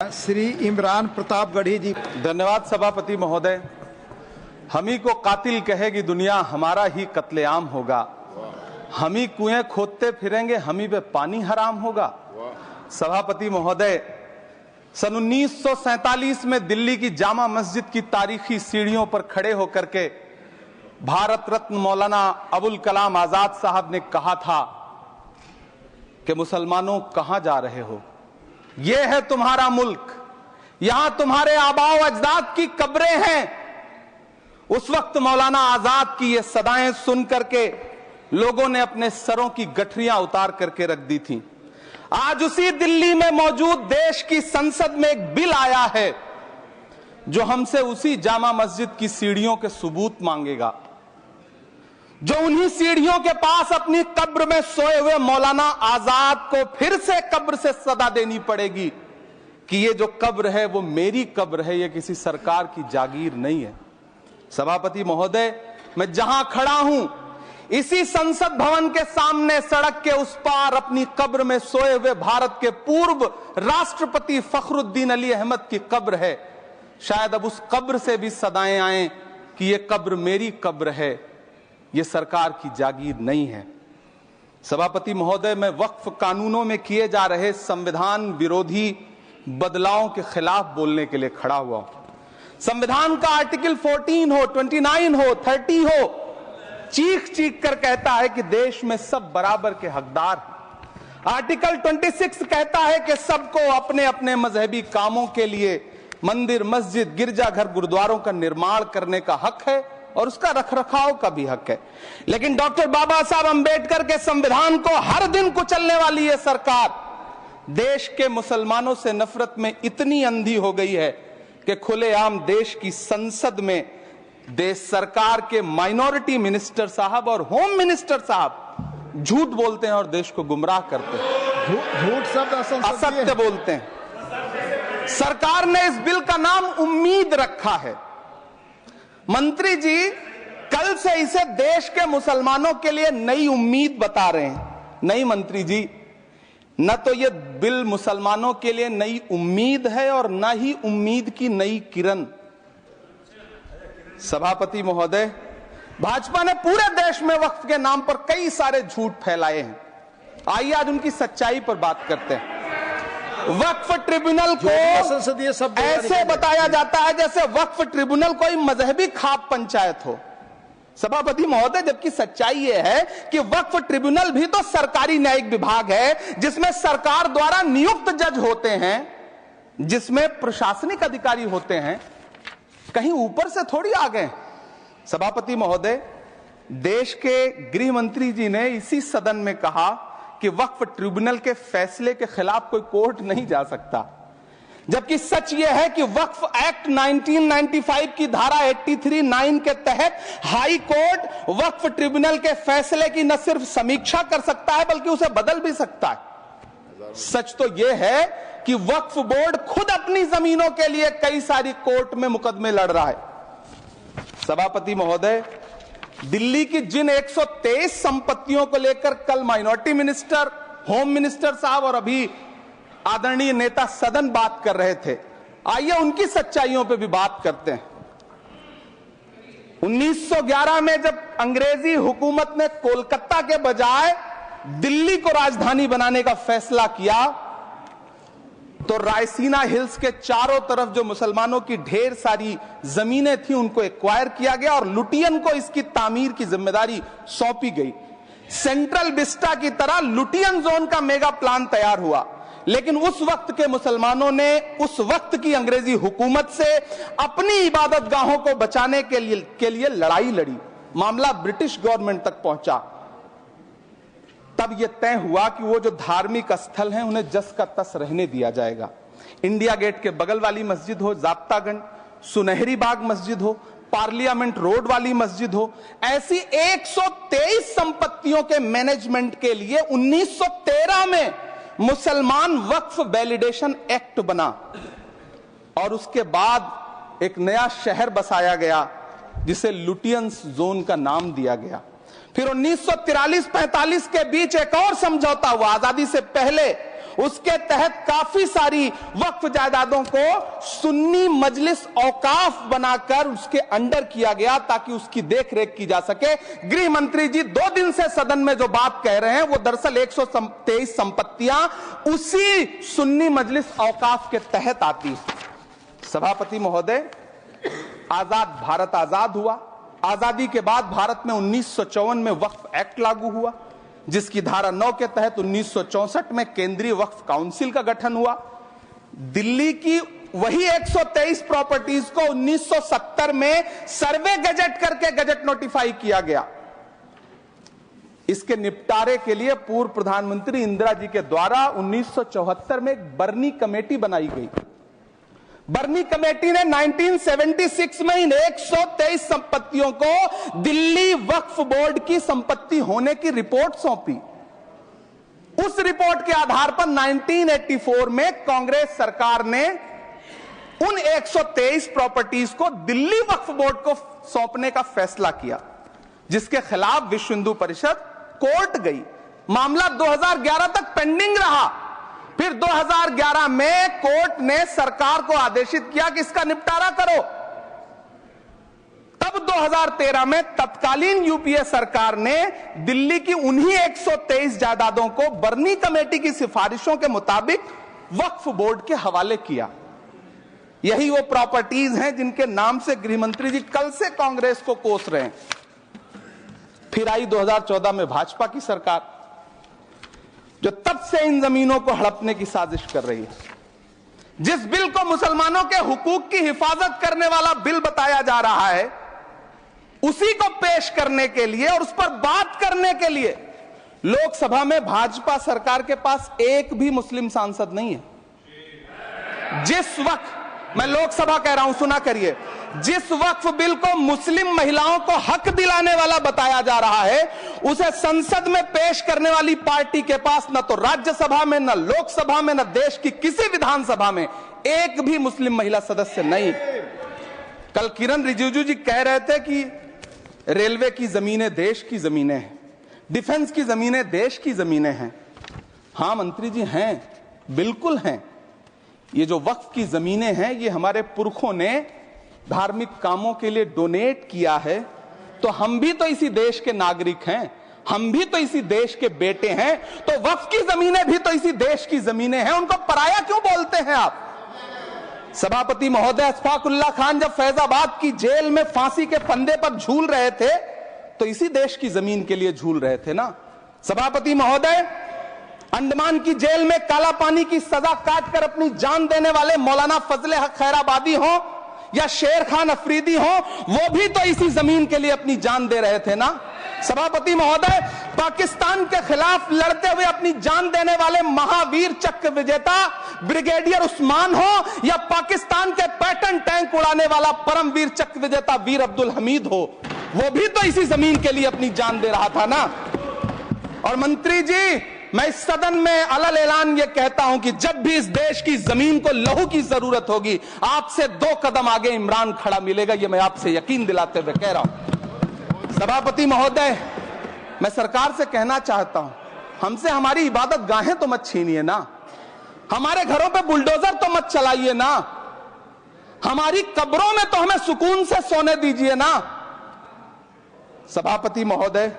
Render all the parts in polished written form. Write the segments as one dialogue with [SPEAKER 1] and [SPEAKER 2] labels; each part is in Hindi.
[SPEAKER 1] श्री इमरान प्रतापगढ़ी जी।
[SPEAKER 2] धन्यवाद सभापति महोदय। हम ही को कातिल कहेगी दुनिया, हमारा ही कत्लेआम होगा। हम ही कुएं खोदते फिरेंगे, हम ही पे पानी हराम होगा। सभापति महोदय, सन 1947 में दिल्ली की जामा मस्जिद की तारीखी सीढ़ियों पर खड़े होकर के भारत रत्न मौलाना अबुल कलाम आजाद साहब ने कहा था कि मुसलमानों कहां जा रहे हो, ये है तुम्हारा मुल्क, यहां तुम्हारे आबाओ अजदाद की कब्रें हैं। उस वक्त मौलाना आजाद की ये सदाएं सुन करके लोगों ने अपने सरों की गठरियां उतार करके रख दी थी। आज उसी दिल्ली में मौजूद देश की संसद में एक बिल आया है जो हमसे उसी जामा मस्जिद की सीढ़ियों के सबूत मांगेगा, जो उन्हीं सीढ़ियों के पास अपनी कब्र में सोए हुए मौलाना आजाद को फिर से कब्र से सदा देनी पड़ेगी कि ये जो कब्र है वो मेरी कब्र है, ये किसी सरकार की जागीर नहीं है। सभापति महोदय, मैं जहां खड़ा हूं इसी संसद भवन के सामने सड़क के उस पार अपनी कब्र में सोए हुए भारत के पूर्व राष्ट्रपति फखरुद्दीन अली अहमद की कब्र है। शायद अब उस कब्र से भी सदाएं आए कि ये कब्र मेरी कब्र है, ये सरकार की जागीर नहीं है। सभापति महोदय, मैं वक्फ कानूनों में किए जा रहे संविधान विरोधी बदलावों के खिलाफ बोलने के लिए खड़ा हुआ हूं। संविधान का आर्टिकल 14 हो, 29 हो, 30 हो, चीख चीख कर कहता है कि देश में सब बराबर के हकदार हैं। आर्टिकल 26 कहता है कि सबको अपने अपने मजहबी कामों के लिए मंदिर, मस्जिद, गिरजाघर, गुरुद्वारों का निर्माण करने का हक है और उसका रखरखाव का भी हक है। लेकिन डॉक्टर बाबा साहब अंबेडकर के संविधान को हर दिन कुचलने वाली ये सरकार देश के मुसलमानों से नफरत में इतनी अंधी हो गई है कि खुलेआम देश की संसद में देश सरकार के माइनॉरिटी मिनिस्टर साहब और होम मिनिस्टर साहब झूठ बोलते हैं और देश को गुमराह करते हैं,
[SPEAKER 1] झूठ शब्द
[SPEAKER 2] असत्य बोलते हैं। सरकार ने इस बिल का नाम उम्मीद रखा है। मंत्री जी कल से इसे देश के मुसलमानों के लिए नई उम्मीद बता रहे हैं। नहीं मंत्री जी, न तो ये बिल मुसलमानों के लिए नई उम्मीद है और न ही उम्मीद की नई किरण। सभापति महोदय, भाजपा ने पूरे देश में वक्फ के नाम पर कई सारे झूठ फैलाए हैं। आइए आज उनकी सच्चाई पर बात करते हैं। वक्फ ट्रिब्यूनल को ऐसे बताया जाता है जैसे वक्फ ट्रिब्यूनल कोई मजहबी खाप पंचायत हो। सभापति महोदय, जबकि सच्चाई यह है कि वक्फ ट्रिब्यूनल भी तो सरकारी न्यायिक विभाग है जिसमें सरकार द्वारा नियुक्त जज होते हैं, जिसमें प्रशासनिक अधिकारी होते हैं, कहीं ऊपर से थोड़ी आ गए। सभापति महोदय, देश के गृह मंत्री जी ने इसी सदन में कहा कि वक्फ ट्रिब्यूनल के फैसले के खिलाफ कोई कोर्ट नहीं जा सकता, जबकि सच यह है कि वक्फ एक्ट 1995 की धारा 83(9) के तहत हाई कोर्ट वक्फ ट्रिब्यूनल के फैसले की न सिर्फ समीक्षा कर सकता है बल्कि उसे बदल भी सकता है। सच तो यह है कि वक्फ बोर्ड खुद अपनी जमीनों के लिए कई सारी कोर्ट में मुकदमे लड़ रहा है। सभापति महोदय, दिल्ली की जिन 123 संपत्तियों को लेकर कल माइनॉरिटी मिनिस्टर, होम मिनिस्टर साहब और अभी आदरणीय नेता सदन बात कर रहे थे, आइए उनकी सच्चाइयों पे भी बात करते हैं। 1911 में जब अंग्रेजी हुकूमत ने कोलकाता के बजाय दिल्ली को राजधानी बनाने का फैसला किया तो रायसीना हिल्स के चारों तरफ जो मुसलमानों की ढेर सारी जमीनें थी उनको एक्वायर किया गया और लुटियन को इसकी तामीर की जिम्मेदारी सौंपी गई। सेंट्रल विस्टा की तरह लुटियन जोन का मेगा प्लान तैयार हुआ, लेकिन उस वक्त के मुसलमानों ने उस वक्त की अंग्रेजी हुकूमत से अपनी इबादत गाहों को बचाने के लिए लड़ाई लड़ी। मामला ब्रिटिश गवर्नमेंट तक पहुंचा। तब यह तय हुआ कि वो जो धार्मिक स्थल हैं उन्हें जस का तस रहने दिया जाएगा। इंडिया गेट के बगल वाली मस्जिद हो, जाप्तागंज, सुनहरी बाग मस्जिद हो, पार्लियामेंट रोड वाली मस्जिद हो, ऐसी 123 संपत्तियों के मैनेजमेंट के लिए 1913 में मुसलमान वक्फ वैलिडेशन एक्ट बना और उसके बाद एक नया शहर बसाया गया जिसे लुटियंस जोन का नाम दिया गया। फिर 1943-45 के बीच एक और समझौता हुआ। आजादी से पहले उसके तहत काफी सारी वक्फ जायदादों को सुन्नी मजलिस औकाफ बनाकर उसके अंडर किया गया ताकि उसकी देखरेख की जा सके। गृह मंत्री जी 2 दिन से सदन में जो बात कह रहे हैं वो दरअसल 123 संपत्तियां उसी सुन्नी मजलिस औकाफ के तहत आती है। सभापति महोदय, आजाद भारत आजाद हुआ। आजादी के बाद भारत में 1954 में वक्फ एक्ट लागू हुआ, जिसकी धारा 9 के तहत 1964 में केंद्रीय वक्फ काउंसिल का गठन हुआ। दिल्ली की वही 123 प्रॉपर्टीज को 1970 में सर्वे गजट करके गजट नोटिफाई किया गया। इसके निपटारे के लिए पूर्व प्रधानमंत्री इंदिरा जी के द्वारा 1974 में एक बर्नी कमेटी बनाई गई। बर्नी कमेटी ने 1976 में इन 123 संपत्तियों को दिल्ली वक्फ बोर्ड की संपत्ति होने की रिपोर्ट सौंपी। उस रिपोर्ट के आधार पर 1984 में कांग्रेस सरकार ने उन 123 प्रॉपर्टीज को दिल्ली वक्फ बोर्ड को सौंपने का फैसला किया, जिसके खिलाफ विश्व हिंदू परिषद कोर्ट गई। मामला 2011 तक पेंडिंग रहा। फिर 2011 में कोर्ट ने सरकार को आदेशित किया कि इसका निपटारा करो। तब 2013 में तत्कालीन यूपीए सरकार ने दिल्ली की उन्हीं 123 जायदादों को बर्नी कमेटी की सिफारिशों के मुताबिक वक्फ बोर्ड के हवाले किया। यही वो प्रॉपर्टीज हैं जिनके नाम से गृह मंत्री जी कल से कांग्रेस को कोस रहे हैं। फिर आई 2014 में भाजपा की सरकार, जो तब से इन जमीनों को हड़पने की साजिश कर रही है। जिस बिल को मुसलमानों के हुकूक की हिफाजत करने वाला बिल बताया जा रहा है, उसी को पेश करने के लिए और उस पर बात करने के लिए लोकसभा में भाजपा सरकार के पास एक भी मुस्लिम सांसद नहीं है। जिस वक्त, मैं लोकसभा कह रहा हूं, सुना करिए, जिस वक्फ बिल को मुस्लिम महिलाओं को हक दिलाने वाला बताया जा रहा है, उसे संसद में पेश करने वाली पार्टी के पास न तो राज्यसभा में, न लोकसभा में, न देश की किसी विधानसभा में एक भी मुस्लिम महिला सदस्य नहीं। कल किरण रिजिजू जी कह रहे थे कि रेलवे की जमीनें देश की जमीनें हैं, डिफेंस की जमीनें देश की जमीनें हैं। हां मंत्री जी, हैं, बिल्कुल हैं। ये जो वक्फ की जमीनें हैं, ये हमारे पुरखों ने धार्मिक कामों के लिए डोनेट किया है। तो हम भी तो इसी देश के नागरिक हैं, हम भी तो इसी देश के बेटे हैं। तो वक्फ की जमीनें भी तो इसी देश की जमीनें हैं, उनको पराया क्यों बोलते हैं आप? सभापति महोदय, अशफाकुल्लाह खान जब फैजाबाद की जेल में फांसी के फंदे पर झूल रहे थे, तो इसी देश की जमीन के लिए झूल रहे थे ना। सभापति महोदय, अंडमान की जेल में काला पानी की सजा काटकर अपनी जान देने वाले मौलाना फजले हक खैराबादी हो या शेर खान अफरीदी हो, वो भी तो इसी जमीन के लिए अपनी जान दे रहे थे ना। सभापति महोदय, पाकिस्तान के खिलाफ लड़ते हुए अपनी जान देने वाले महावीर चक्र विजेता ब्रिगेडियर उस्मान हो या पाकिस्तान के पैटर्न टैंक उड़ाने वाला परमवीर चक्र विजेता वीर अब्दुल हमीद हो, वो भी तो इसी जमीन के लिए अपनी जान दे रहा था ना। और मंत्री जी, मैं इस सदन में अलल ऐलान ये कहता हूं कि जब भी इस देश की जमीन को लहू की जरूरत होगी, आपसे 2 कदम आगे इमरान खड़ा मिलेगा। ये मैं आपसे यकीन दिलाते हुए कह रहा हूं। सभापति महोदय, मैं सरकार से कहना चाहता हूं, हमसे हमारी इबादत गाहें तो मत छीनिए ना, हमारे घरों पे बुलडोजर तो मत चलाइए ना, हमारी कब्रों में तो हमें सुकून से सोने दीजिए ना। सभापति महोदय,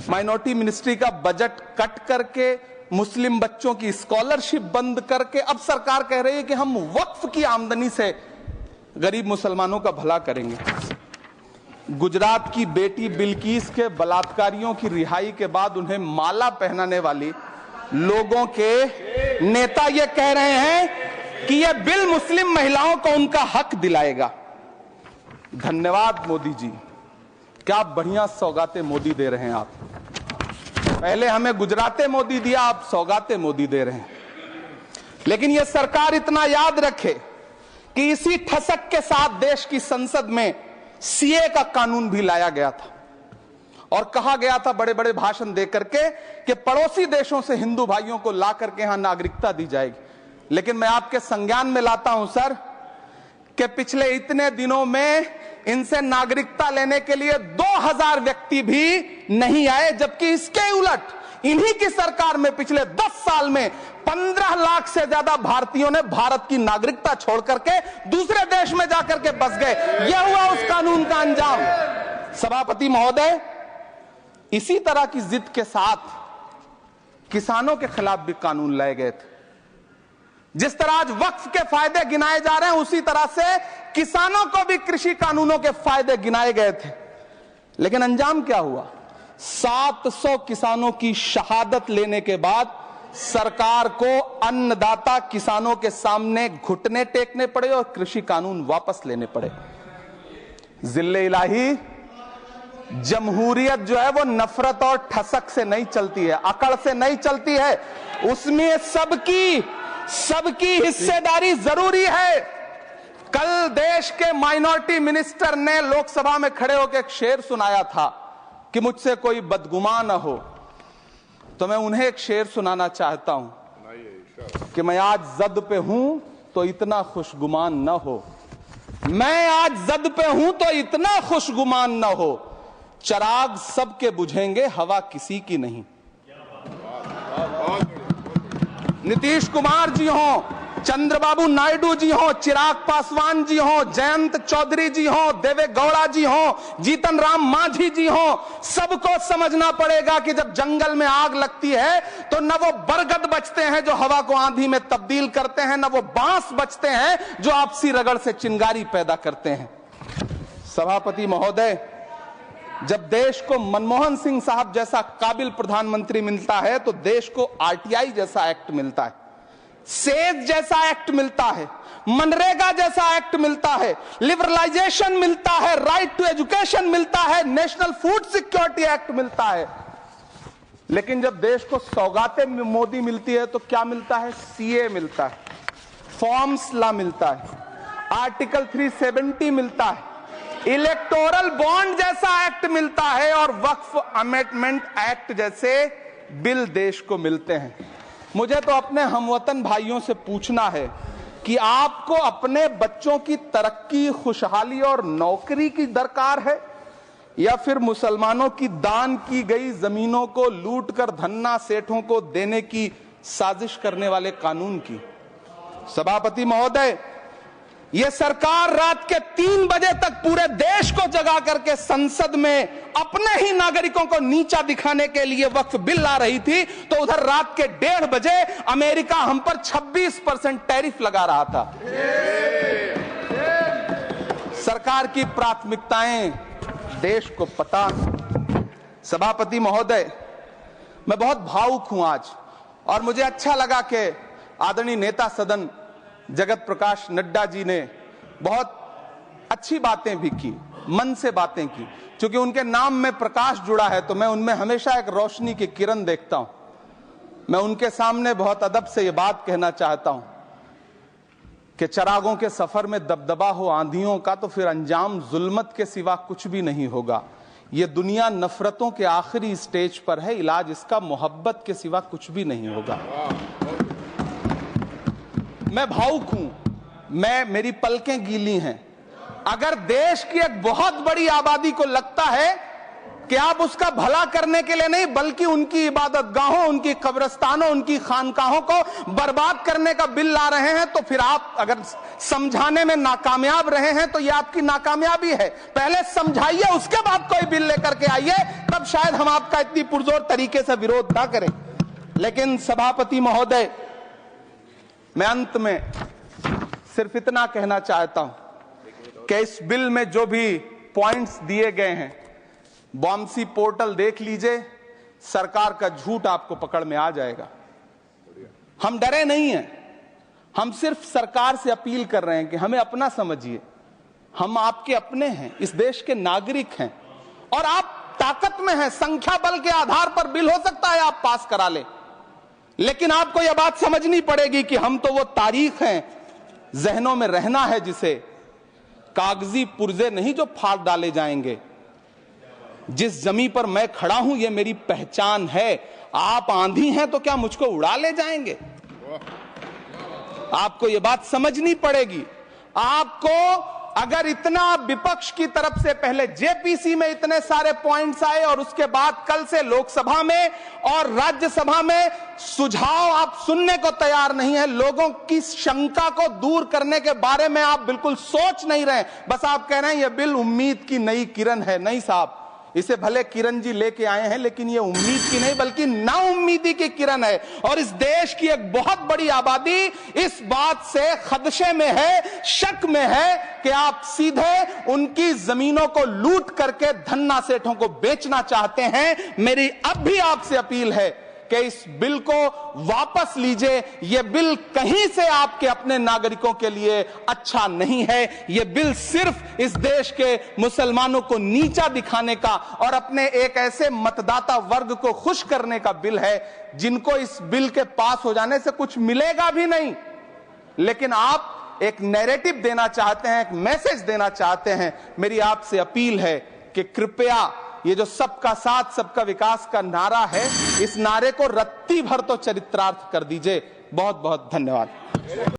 [SPEAKER 2] माइनॉरिटी मिनिस्ट्री का बजट कट करके, मुस्लिम बच्चों की स्कॉलरशिप बंद करके अब सरकार कह रही है कि हम वक्फ की आमदनी से गरीब मुसलमानों का भला करेंगे। गुजरात की बेटी बिल्किस के बलात्कारियों की रिहाई के बाद उन्हें माला पहनाने वाली लोगों के नेता ये कह रहे हैं कि यह बिल मुस्लिम महिलाओं को उनका हक दिलाएगा। धन्यवाद मोदी जी, क्या बढ़िया सौगातें मोदी दे रहे हैं आप। पहले हमें गुजराते मोदी दिया, आप सौगाते मोदी दे रहे हैं। लेकिन यह सरकार इतना याद रखे कि इसी ठसक के साथ देश की संसद में सीए का कानून भी लाया गया था और कहा गया था बड़े बड़े भाषण देकर के कि पड़ोसी देशों से हिंदू भाइयों को ला करके यहां नागरिकता दी जाएगी। लेकिन मैं आपके संज्ञान में लाता हूं सर कि पिछले इतने दिनों में इनसे नागरिकता लेने के लिए 2000 व्यक्ति भी नहीं आए, जबकि इसके उलट इन्हीं की सरकार में पिछले 10 साल में 15 लाख से ज्यादा भारतीयों ने भारत की नागरिकता छोड़ करके दूसरे देश में जाकर के बस गए। यह हुआ उस कानून का अंजाम। सभापति महोदय, इसी तरह की जिद के साथ किसानों के खिलाफ भी कानून लाए गए थे। जिस तरह आज वक्फ के फायदे गिनाए जा रहे हैं, उसी तरह से किसानों को भी कृषि कानूनों के फायदे गिनाए गए थे। लेकिन अंजाम क्या हुआ? 700 किसानों की शहादत लेने के बाद सरकार को अन्नदाता किसानों के सामने घुटने टेकने पड़े और कृषि कानून वापस लेने पड़े। जिल्ले इलाही, जमहूरियत जो है वो नफरत और ठसक से नहीं चलती है, अकड़ से नहीं चलती है। उसमें सबकी हिस्सेदारी जरूरी है। कल देश के माइनॉरिटी मिनिस्टर ने लोकसभा में खड़े होकर एक शेर सुनाया था कि मुझसे कोई बदगुमान न हो। तो मैं उन्हें एक शेर सुनाना चाहता हूं कि मैं आज जद पे हूं तो इतना खुशगुमान न हो, मैं आज जद पे हूं तो इतना खुशगुमान न हो, चराग सबके बुझेंगे हवा किसी की नहीं। नीतीश कुमार जी हो, चंद्रबाबू नायडू जी हो, चिराग पासवान जी हो, जयंत चौधरी जी हो, देवे गौड़ा जी हो, जीतन राम मांझी जी हो, सबको समझना पड़ेगा कि जब जंगल में आग लगती है तो न वो बरगद बचते हैं जो हवा को आंधी में तब्दील करते हैं, न वो बांस बचते हैं जो आपसी रगड़ से चिंगारी पैदा करते हैं। सभापति महोदय, जब देश को मनमोहन सिंह साहब जैसा काबिल प्रधानमंत्री मिलता है तो देश को आरटीआई जैसा एक्ट मिलता है, सेज जैसा एक्ट मिलता है, मनरेगा जैसा एक्ट मिलता है, लिबरलाइजेशन मिलता है, राइट टू एजुकेशन मिलता है, नेशनल फूड सिक्योरिटी एक्ट मिलता है। लेकिन जब देश को सौगातें मोदी मिलती है तो क्या मिलता है? सीए मिलता है, फॉर्म्स लॉ मिलता है, आर्टिकल 370 मिलता है, इलेक्टोरल बॉन्ड जैसा एक्ट मिलता है और वक्फ अमेंडमेंट एक्ट जैसे बिल देश को मिलते हैं। मुझे तो अपने हमवतन भाइयों से पूछना है कि आपको अपने बच्चों की तरक्की, खुशहाली और नौकरी की दरकार है या फिर मुसलमानों की दान की गई जमीनों को लूटकर धन्ना सेठों को देने की साजिश करने वाले कानून की? सभापति महोदय, यह सरकार रात के 3 बजे तक पूरे देश को जगा करके संसद में अपने ही नागरिकों को नीचा दिखाने के लिए वक्फ बिल ला रही थी, तो उधर रात के 1:30 बजे अमेरिका हम पर 26% टैरिफ लगा रहा था। सरकार की प्राथमिकताएं देश को पता। सभापति महोदय, मैं बहुत भावुक हूं आज, और मुझे अच्छा लगा कि आदरणीय नेता सदन जगत प्रकाश नड्डा जी ने बहुत अच्छी बातें भी की, मन से बातें की। क्योंकि उनके नाम में प्रकाश जुड़ा है तो मैं उनमें हमेशा एक रोशनी की किरण देखता हूं। मैं उनके सामने बहुत अदब से यह बात कहना चाहता हूं कि चरागों के सफर में दबदबा हो आंधियों का तो फिर अंजाम जुल्मत के सिवा कुछ भी नहीं होगा। यह दुनिया नफरतों के आखिरी स्टेज पर है, इलाज इसका मोहब्बत के सिवा कुछ भी नहीं होगा। मैं भावुक हूं, मेरी पलकें गीली हैं। अगर देश की एक बहुत बड़ी आबादी को लगता है कि आप उसका भला करने के लिए नहीं बल्कि उनकी इबादतगाहों, उनकी कब्रिस्तानों, उनकी खानकाहों को बर्बाद करने का बिल ला रहे हैं, तो फिर आप अगर समझाने में नाकामयाब रहे हैं तो यह आपकी नाकामयाबी है। पहले समझाइए, उसके बाद कोई बिल लेकर के आइए, तब शायद हम आपका इतनी पुरजोर तरीके से विरोध ना करें। लेकिन सभापति महोदय, मैं अंत में सिर्फ इतना कहना चाहता हूं कि इस बिल में जो भी पॉइंट्स दिए गए हैं, बॉम्सी पोर्टल देख लीजिए, सरकार का झूठ आपको पकड़ में आ जाएगा। हम डरे नहीं हैं, हम सिर्फ सरकार से अपील कर रहे हैं कि हमें अपना समझिए। हम आपके अपने हैं, इस देश के नागरिक हैं और आप ताकत में हैं। संख्या बल के आधार पर बिल हो सकता है आप पास करा ले, लेकिन आपको यह बात समझनी पड़ेगी कि हम तो वो तारीख हैं, जहनों में रहना है जिसे कागजी पुर्जे नहीं जो फाड़ डाले जाएंगे। जिस जमीन पर मैं खड़ा हूं यह मेरी पहचान है। आप आंधी हैं तो क्या मुझको उड़ा ले जाएंगे? आपको यह बात समझनी पड़ेगी। आपको अगर इतना विपक्ष की तरफ से पहले जेपीसी में इतने सारे पॉइंट्स आए और उसके बाद कल से लोकसभा में और राज्यसभा में सुझाव आप सुनने को तैयार नहीं है, लोगों की शंका को दूर करने के बारे में आप बिल्कुल सोच नहीं रहे, बस आप कह रहे हैं यह बिल उम्मीद की नई किरण है। नहीं साहब, इसे भले किरण जी लेके आए हैं, लेकिन ये उम्मीद की नहीं बल्कि नाउम्मीदी की किरण है। और इस देश की एक बहुत बड़ी आबादी इस बात से खदशे में है, शक में है कि आप सीधे उनकी जमीनों को लूट करके धन्ना सेठों को बेचना चाहते हैं। मेरी अब भी आपसे अपील है कि इस बिल को वापस लीजिए। यह बिल कहीं से आपके अपने नागरिकों के लिए अच्छा नहीं है। यह बिल सिर्फ इस देश के मुसलमानों को नीचा दिखाने का और अपने एक ऐसे मतदाता वर्ग को खुश करने का बिल है जिनको इस बिल के पास हो जाने से कुछ मिलेगा भी नहीं, लेकिन आप एक नैरेटिव देना चाहते हैं, एक मैसेज देना चाहते हैं। मेरी आपसे अपील है कि कृपया ये जो सबका साथ सबका विकास का नारा है, इस नारे को रत्ती भर तो चरित्रार्थ कर दीजिए। बहुत बहुत धन्यवाद।